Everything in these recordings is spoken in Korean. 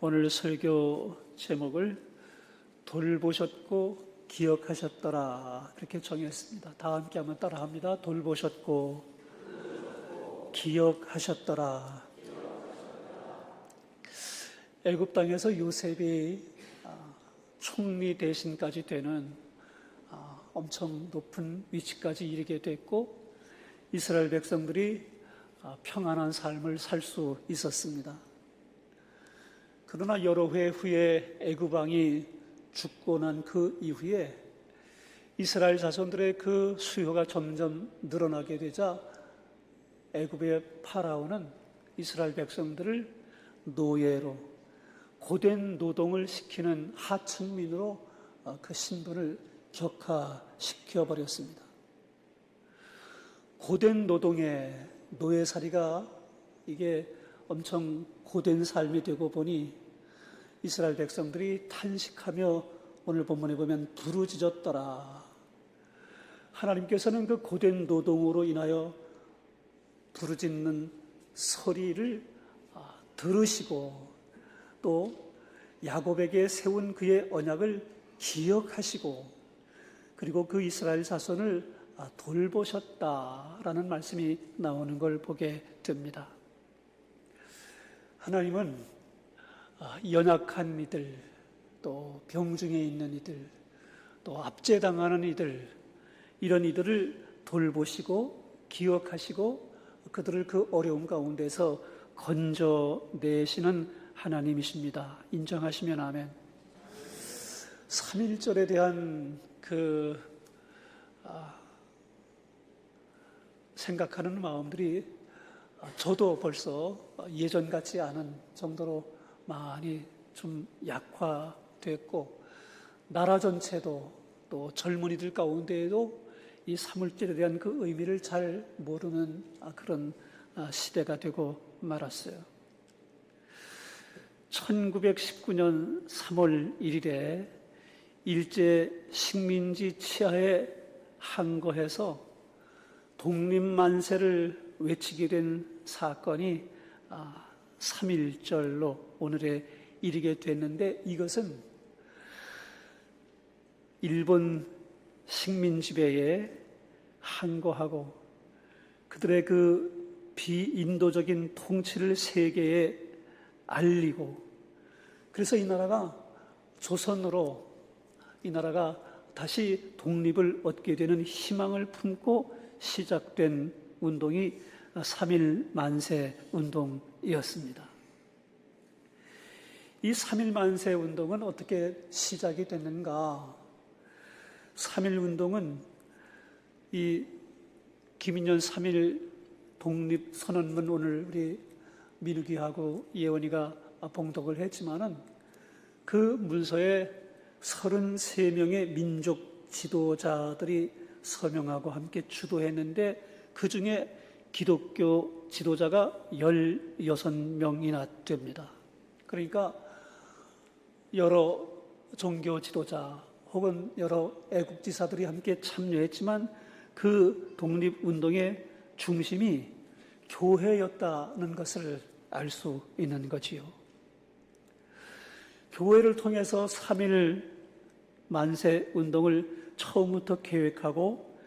오늘 설교 제목을 돌보셨고 기억하셨더라 이렇게 정했습니다. 다 함께 한번 따라합니다. 돌보셨고 기억하셨더라. 애굽 땅에서 요셉이 총리 대신까지 되는 엄청 높은 위치까지 이르게 됐고, 이스라엘 백성들이 평안한 삶을 살 수 있었습니다. 그러나 여러 해 후에 애굽 왕이 죽고 난 그 이후에 이스라엘 자손들의 그 수요가 점점 늘어나게 되자 애굽의 파라오는 이스라엘 백성들을 노예로, 고된 노동을 시키는 하층민으로 그 신분을 격화시켜 버렸습니다. 고된 노동의 노예살이가 이게 엄청 고된 삶이 되고 보니 이스라엘 백성들이 탄식하며 오늘 본문에 보면 부르짖었더라. 하나님께서는 그 고된 노동으로 인하여 부르짖는 소리를 들으시고 또 야곱에게 세운 그의 언약을 기억하시고 그리고 그 이스라엘 자손을 돌보셨다라는 말씀이 나오는 걸 보게 됩니다. 하나님은 연약한 이들, 또 병중에 있는 이들, 또 압제당하는 이들, 이런 이들을 돌보시고 기억하시고 그들을 그 어려움 가운데서 건져내시는 하나님이십니다. 인정하시면 아멘. 삼일절에 대한 생각하는 마음들이 저도 벌써 예전 같지 않은 정도로 많이 좀 약화됐고, 나라 전체도 또 젊은이들 가운데에도 이 삼일절에 대한 그 의미를 잘 모르는 그런 시대가 되고 말았어요. 1919년 3월 1일에 일제 식민지 치하에 항거해서 독립만세를 외치게 된 사건이 3.1절로 오늘에 이르게 됐는데, 이것은 일본 식민지배에 항거하고 그들의 그 비인도적인 통치를 세계에 알리고, 그래서 이 나라가 조선으로 이 나라가 다시 독립을 얻게 되는 희망을 품고 시작된 운동이 3.1 만세 운동이었습니다. 이 3.1 만세 운동은 어떻게 시작이 됐는가? 3.1 운동은 이 김인년 3.1 독립선언문, 오늘 우리 민욱이하고 예원이가 봉독을 했지만은 그 문서에 33명의 민족 지도자들이 서명하고 함께 주도했는데, 그 중에 기독교 지도자가 16명이나 됩니다. 그러니까 여러 종교 지도자 혹은 여러 애국지사들이 함께 참여했지만 그 독립운동의 중심이 교회였다는 것을 알 수 있는 거지요. 교회를 통해서 3.1 만세 운동을 처음부터 계획하고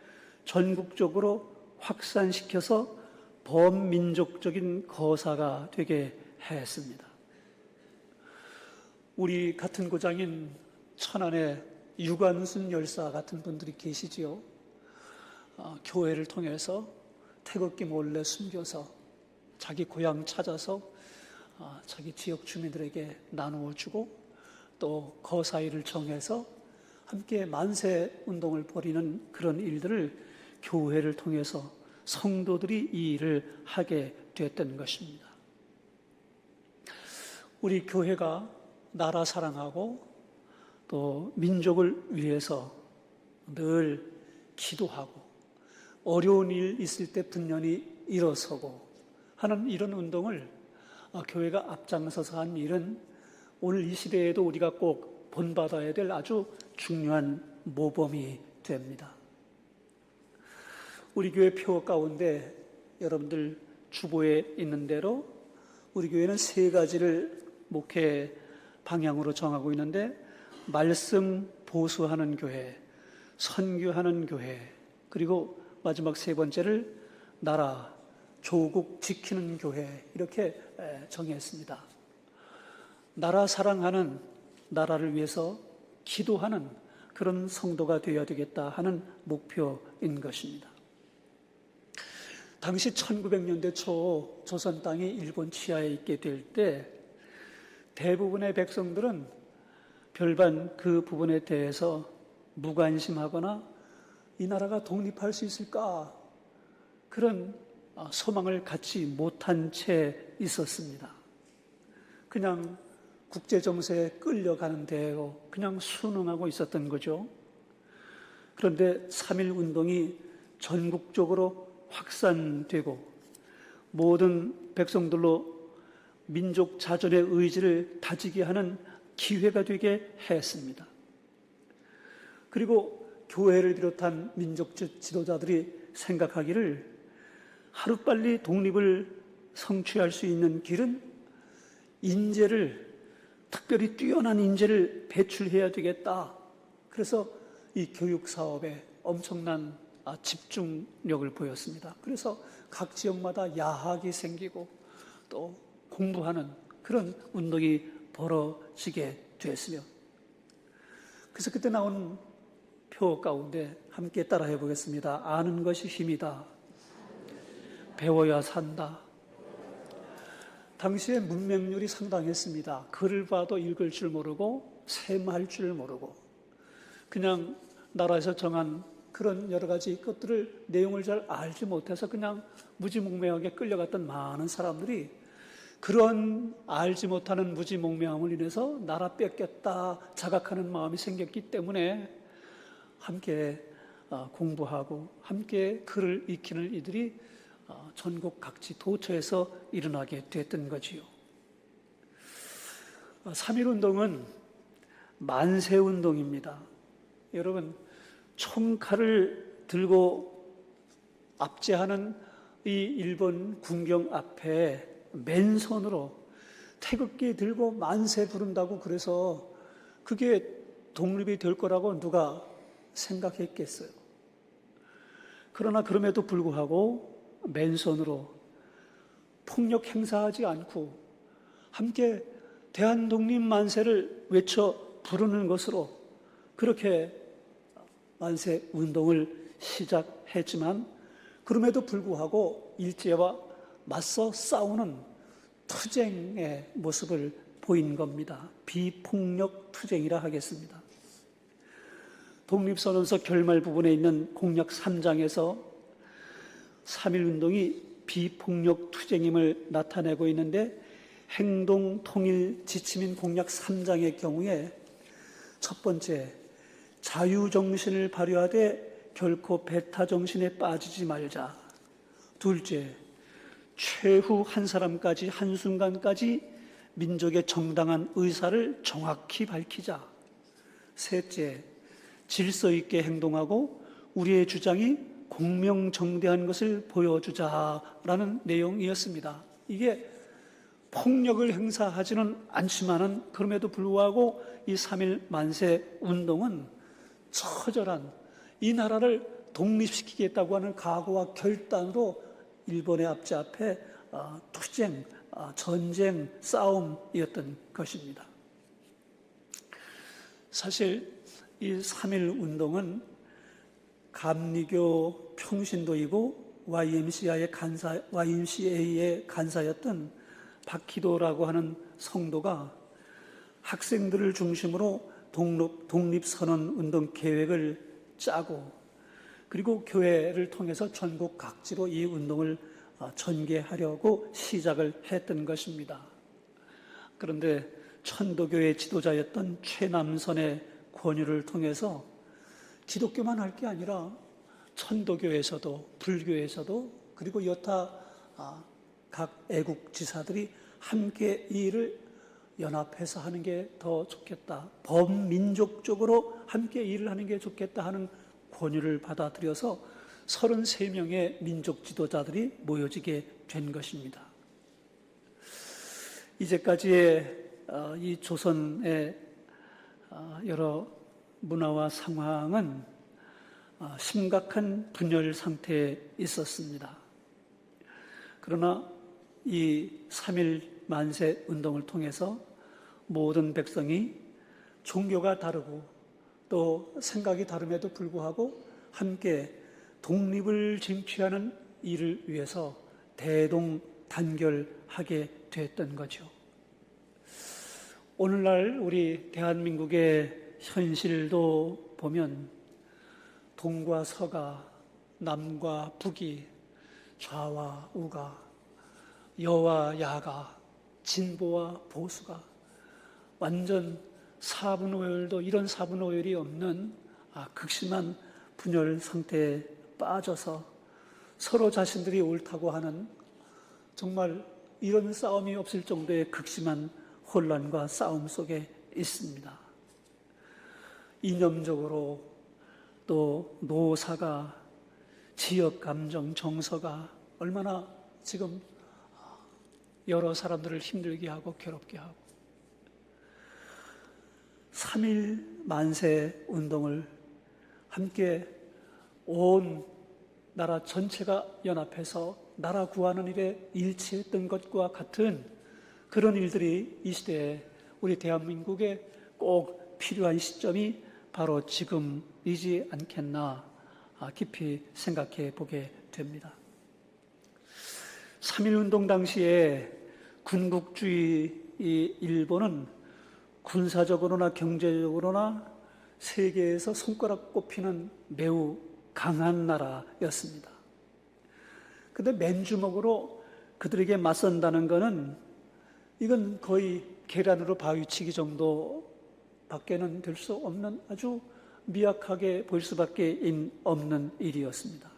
전국적으로 확산시켜서 범민족적인 거사가 되게 했습니다. 우리 같은 고장인 천안의 유관순 열사 같은 분들이 계시지요. 교회를 통해서 태극기 몰래 숨겨서 자기 고향 찾아서 자기 지역 주민들에게 나누어 주고 또 거사일을 정해서 함께 만세 운동을 벌이는 그런 일들을 교회를 통해서 성도들이 이 일을 하게 됐던 것입니다. 우리 교회가 나라 사랑하고 또 민족을 위해서 늘 기도하고 어려운 일 있을 때 분연히 일어서고 하는 이런 운동을 교회가 앞장서서 한 일은 오늘 이 시대에도 우리가 꼭 본받아야 될 아주 중요한 모범이 됩니다. 우리 교회 표 가운데 여러분들 주보에 있는 대로 우리 교회는 세 가지를 목회 방향으로 정하고 있는데 말씀 보수하는 교회, 선교하는 교회, 그리고 마지막 세 번째를 나라, 조국 지키는 교회 이렇게 정했습니다. 나라 사랑하는, 나라를 위해서 기도하는 그런 성도가 되어야 되겠다 하는 목표인 것입니다. 당시 1900년대 초 조선 땅이 일본 치하에 있게 될 때 대부분의 백성들은 별반 그 부분에 대해서 무관심하거나 이 나라가 독립할 수 있을까 그런 소망을 갖지 못한 채 있었습니다. 그냥 국제정세에 끌려가는 대로 그냥 순응하고 있었던 거죠. 그런데 3.1 운동이 전국적으로 확산되고 모든 백성들로 민족 자존의 의지를 다지게 하는 기회가 되게 했습니다. 그리고 교회를 비롯한 민족 지도자들이 생각하기를 하루빨리 독립을 성취할 수 있는 길은 인재를, 특별히 뛰어난 인재를 배출해야 되겠다. 그래서 이 교육 사업에 엄청난 집중력을 보였습니다. 그래서 각 지역마다 야학이 생기고 또 공부하는 그런 운동이 벌어지게 됐으며, 그래서 그때 나온 표 가운데 함께 따라해 보겠습니다. 아는 것이 힘이다. 배워야 산다. 당시에 문맹률이 상당했습니다. 글을 봐도 읽을 줄 모르고 셈할 줄 모르고 그냥 나라에서 정한 그런 여러 가지 것들을 내용을 잘 알지 못해서 그냥 무지몽매하게 끌려갔던 많은 사람들이 그런 알지 못하는 무지몽매함을 인해서 나라 뺏겼다 자각하는 마음이 생겼기 때문에 함께 공부하고 함께 글을 익히는 이들이 전국 각지 도처에서 일어나게 됐던 거지요. 3.1 운동은 만세운동입니다. 여러분, 총칼을 들고 압제하는 이 일본 군경 앞에 맨손으로 태극기 들고 만세 부른다고 그래서 그게 독립이 될 거라고 누가 생각했겠어요. 그러나 그럼에도 불구하고 맨손으로 폭력 행사하지 않고 함께 대한독립 만세를 외쳐 부르는 것으로 그렇게 만세 운동을 시작했지만 그럼에도 불구하고 일제와 맞서 싸우는 투쟁의 모습을 보인 겁니다. 비폭력 투쟁이라 하겠습니다. 독립선언서 결말 부분에 있는 공약 3장에서 3.1 운동이 비폭력 투쟁임을 나타내고 있는데 행동통일 지침인 공약 3장의 경우에 첫 번째, 자유정신을 발휘하되 결코 배타정신에 빠지지 말자. 둘째, 최후 한 사람까지 한순간까지 민족의 정당한 의사를 정확히 밝히자. 셋째, 질서 있게 행동하고 우리의 주장이 공명정대한 것을 보여주자라는 내용이었습니다. 이게 폭력을 행사하지는 않지만은 그럼에도 불구하고 이 3.1 만세 운동은 처절한 이 나라를 독립시키겠다고 하는 각오와 결단으로 일본의 압제 앞에 투쟁, 전쟁, 싸움이었던 것입니다. 사실 이 3.1 운동은 감리교 평신도이고 YMCA의 간사였던 박희도라고 하는 성도가 학생들을 중심으로 독립선언운동 계획을 짜고 그리고 교회를 통해서 전국 각지로 이 운동을 전개하려고 시작을 했던 것입니다. 그런데 천도교의 지도자였던 최남선의 권유를 통해서 기독교만 할 게 아니라 천도교에서도 불교에서도 그리고 여타 각 애국 지사들이 함께 이 일을 연합해서 하는 게 더 좋겠다. 범민족적으로 함께 일을 하는 게 좋겠다 하는 권유를 받아들여서 33명의 민족 지도자들이 모여지게 된 것입니다. 이제까지의 이 조선의 여러 문화와 상황은 심각한 분열 상태에 있었습니다. 그러나 이 3.1 만세 운동을 통해서 모든 백성이 종교가 다르고 또 생각이 다름에도 불구하고 함께 독립을 쟁취하는 일을 위해서 대동단결하게 됐던 거죠. 오늘날 우리 대한민국의 현실도 보면 동과 서가, 남과 북이, 좌와 우가, 여와 야가, 진보와 보수가 완전 사분오열도 이런 사분오열이 없는 극심한 분열 상태에 빠져서 서로 자신들이 옳다고 하는 정말 이런 싸움이 없을 정도의 극심한 혼란과 싸움 속에 있습니다. 이념적으로 또 노사가, 지역 감정, 정서가 얼마나 지금 여러 사람들을 힘들게 하고 괴롭게 하고 3.1 만세 운동을 함께 온 나라 전체가 연합해서 나라 구하는 일에 일치했던 것과 같은 그런 일들이 이 시대에 우리 대한민국에 꼭 필요한 시점이 바로 지금이지 않겠나 깊이 생각해 보게 됩니다. 3.1 운동 당시에 군국주의 일본은 군사적으로나 경제적으로나 세계에서 손가락 꼽히는 매우 강한 나라였습니다. 그런데 맨주먹으로 그들에게 맞선다는 것은 이건 거의 계란으로 바위치기 정도밖에는 될 수 없는 아주 미약하게 보일 수밖에 없는 일이었습니다.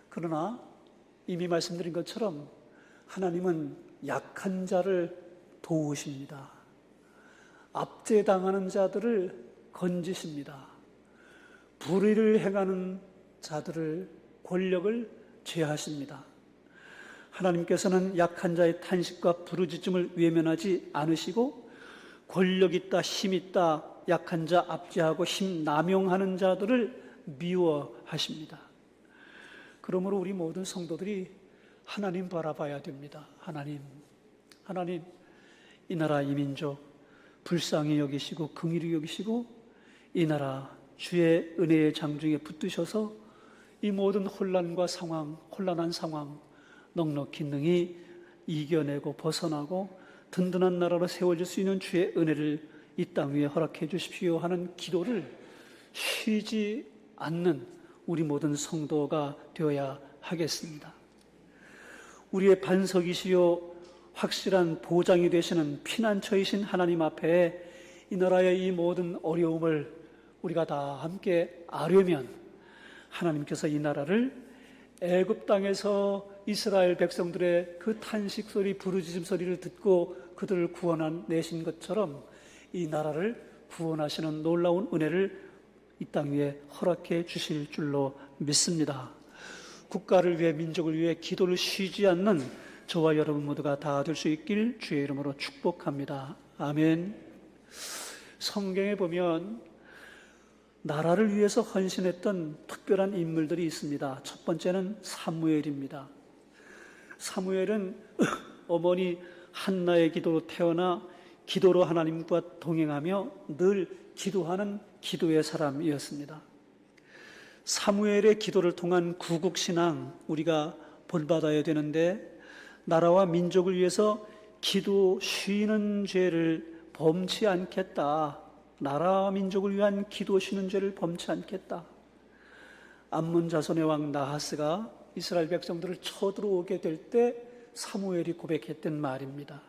그러나 이미 말씀드린 것처럼 하나님은 약한 자를 도우십니다. 압제당하는 자들을 건지십니다. 불의를 행하는 자들을 권력을 제하십니다. 하나님께서는 약한 자의 탄식과 부르짖음을 외면하지 않으시고 권력 있다, 힘 있다, 약한 자 압제하고 힘 남용하는 자들을 미워하십니다. 그러므로 우리 모든 성도들이 하나님 바라봐야 됩니다. 하나님, 이 나라 이 민족 불쌍히 여기시고 긍휼히 여기시고 이 나라 주의 은혜의 장중에 붙드셔서 이 모든 혼란한 상황 넉넉히 능히 이겨내고 벗어나고 든든한 나라로 세워질 수 있는 주의 은혜를 이 땅 위에 허락해 주십시오 하는 기도를 쉬지 않는 우리 모든 성도가 되어야 하겠습니다. 우리의 반석이시요 확실한 보장이 되시는 피난처이신 하나님 앞에 이 나라의 이 모든 어려움을 우리가 다 함께 아려면 하나님께서 이 나라를 애굽 땅에서 이스라엘 백성들의 그 탄식 소리, 부르짖음 소리를 듣고 그들을 구원내신 것처럼 이 나라를 구원하시는 놀라운 은혜를 이 땅 위에 허락해 주실 줄로 믿습니다. 국가를 위해 민족을 위해 기도를 쉬지 않는 저와 여러분 모두가 다 될 수 있길 주의 이름으로 축복합니다. 아멘. 성경에 보면 나라를 위해서 헌신했던 특별한 인물들이 있습니다. 첫 번째는 사무엘입니다. 사무엘은 어머니 한나의 기도로 태어나 기도로 하나님과 동행하며 늘 기도하는 기도의 사람이었습니다. 사무엘의 기도를 통한 구국신앙 우리가 본받아야 되는데 나라와 민족을 위해서 기도 쉬는 죄를 범치 않겠다. 나라와 민족을 위한 기도 쉬는 죄를 범치 않겠다. 암몬 자손의 왕 나하스가 이스라엘 백성들을 쳐들어오게 될 때 사무엘이 고백했던 말입니다.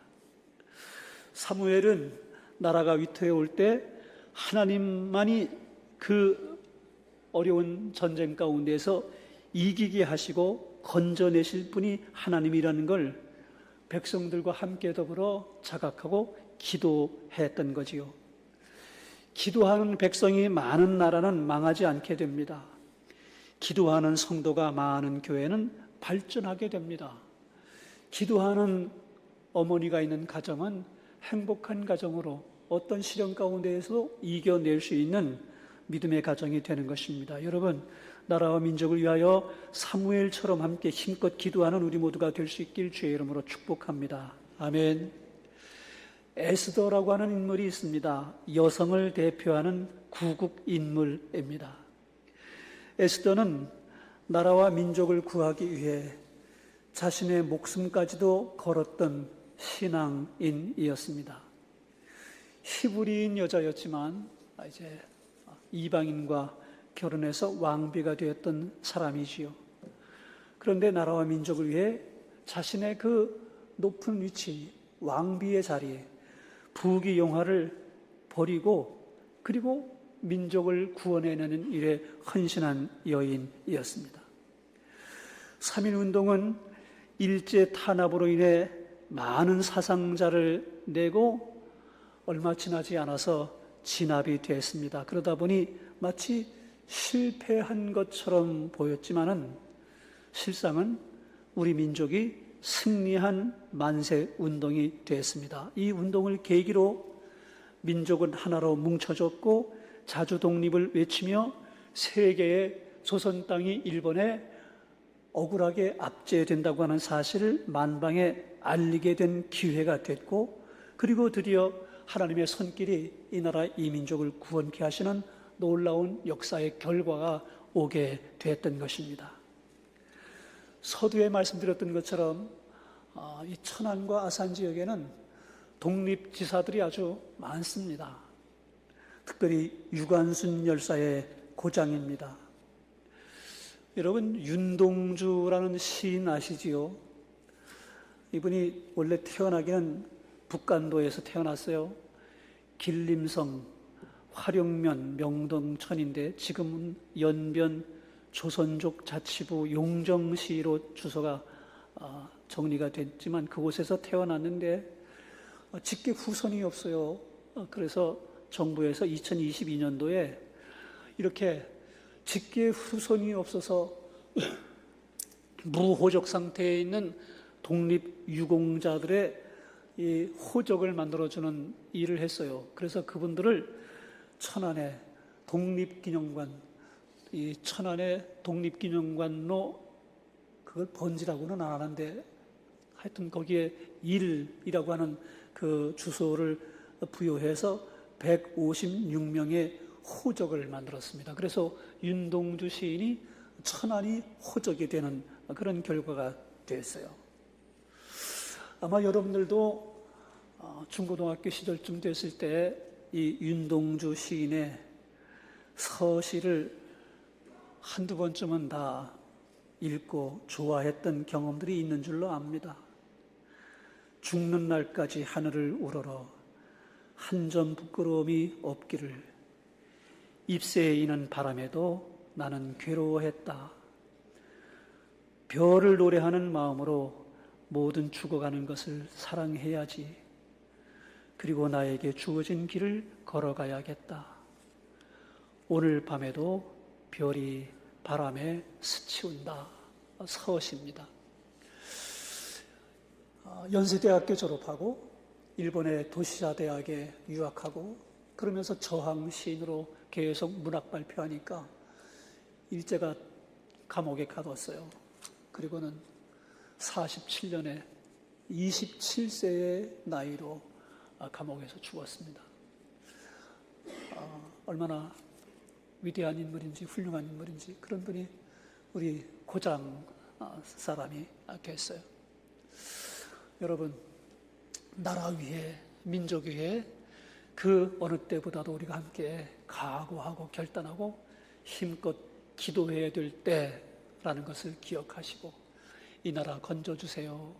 사무엘은 나라가 위태해 올 때 하나님만이 그 어려운 전쟁 가운데에서 이기게 하시고 건져내실 분이 하나님이라는 걸 백성들과 함께 더불어 자각하고 기도했던 거지요. 기도하는 백성이 많은 나라는 망하지 않게 됩니다. 기도하는 성도가 많은 교회는 발전하게 됩니다. 기도하는 어머니가 있는 가정은 행복한 가정으로 어떤 시련 가운데에서 이겨낼 수 있는 믿음의 가정이 되는 것입니다. 여러분, 나라와 민족을 위하여 사무엘처럼 함께 힘껏 기도하는 우리 모두가 될 수 있길 주의 이름으로 축복합니다. 아멘. 에스더라고 하는 인물이 있습니다. 여성을 대표하는 구국 인물입니다. 에스더는 나라와 민족을 구하기 위해 자신의 목숨까지도 걸었던 신앙인이었습니다. 히브리인 여자였지만 이제 이방인과 결혼해서 왕비가 되었던 사람이지요. 그런데 나라와 민족을 위해 자신의 그 높은 위치, 왕비의 자리에 부귀영화를 버리고 그리고 민족을 구원해내는 일에 헌신한 여인이었습니다. 3.1운동은 일제 탄압으로 인해 많은 사상자를 내고 얼마 지나지 않아서 진압이 됐습니다. 그러다 보니 마치 실패한 것처럼 보였지만은 실상은 우리 민족이 승리한 만세 운동이 됐습니다. 이 운동을 계기로 민족은 하나로 뭉쳐졌고 자주 독립을 외치며 세계의 조선 땅이 일본에 억울하게 압제된다고 하는 사실을 만방에 알리게 된 기회가 됐고, 그리고 드디어 하나님의 손길이 이 나라 이 민족을 구원케 하시는 놀라운 역사의 결과가 오게 됐던 것입니다. 서두에 말씀드렸던 것처럼 이 천안과 아산 지역에는 독립지사들이 아주 많습니다. 특별히 유관순 열사의 고장입니다. 여러분, 윤동주라는 시인 아시지요? 이분이 원래 태어나기는 북간도에서 태어났어요. 길림성, 화룡면, 명동천인데 지금은 연변 조선족 자치부 용정시로 주소가 정리가 됐지만 그곳에서 태어났는데 직계 후손이 없어요. 그래서 정부에서 2022년도에 이렇게 직계 후손이 없어서 무호적 상태에 있는 독립유공자들의 이 호적을 만들어주는 일을 했어요. 그래서 그분들을 천안의 독립기념관, 이 천안의 독립기념관로 그걸 번지라고는 안 하는데 하여튼 거기에 일이라고 하는 그 주소를 부여해서 156명의 호적을 만들었습니다. 그래서 윤동주 시인이 천안이 호적이 되는 그런 결과가 됐어요. 아마 여러분들도 중고등학교 시절쯤 됐을 때 이 윤동주 시인의 서시를 한두 번쯤은 다 읽고 좋아했던 경험들이 있는 줄로 압니다. 죽는 날까지 하늘을 우러러 한 점 부끄러움이 없기를 잎새에 이는 바람에도 나는 괴로워했다. 별을 노래하는 마음으로 모든 죽어가는 것을 사랑해야지. 그리고 나에게 주어진 길을 걸어가야겠다. 오늘 밤에도 별이 바람에 스치운다. 서시입니다. 연세대학교 졸업하고 일본의 도시자 대학에 유학하고 그러면서 저항 시인으로 계속 문학 발표하니까 일제가 감옥에 가뒀어요. 그리고는 47년에 27세의 나이로 감옥에서 죽었습니다. 얼마나 위대한 인물인지 훌륭한 인물인지 그런 분이 우리 고장 사람이 됐어요. 여러분, 나라 위해, 민족 위해 그 어느 때보다도 우리가 함께 각오하고 결단하고 힘껏 기도해야 될 때라는 것을 기억하시고 이 나라 건져주세요.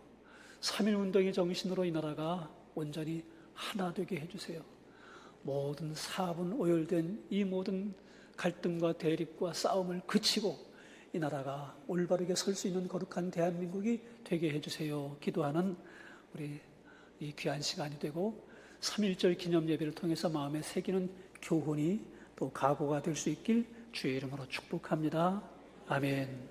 3.1운동의 정신으로 이 나라가 온전히 하나 되게 해주세요. 모든 사분 오열된 이 모든 갈등과 대립과 싸움을 그치고 이 나라가 올바르게 설 수 있는 거룩한 대한민국이 되게 해주세요. 기도하는 우리 이 귀한 시간이 되고 3.1절 기념 예배를 통해서 마음에 새기는 교훈이 또 각오가 될 수 있길 주의 이름으로 축복합니다. 아멘.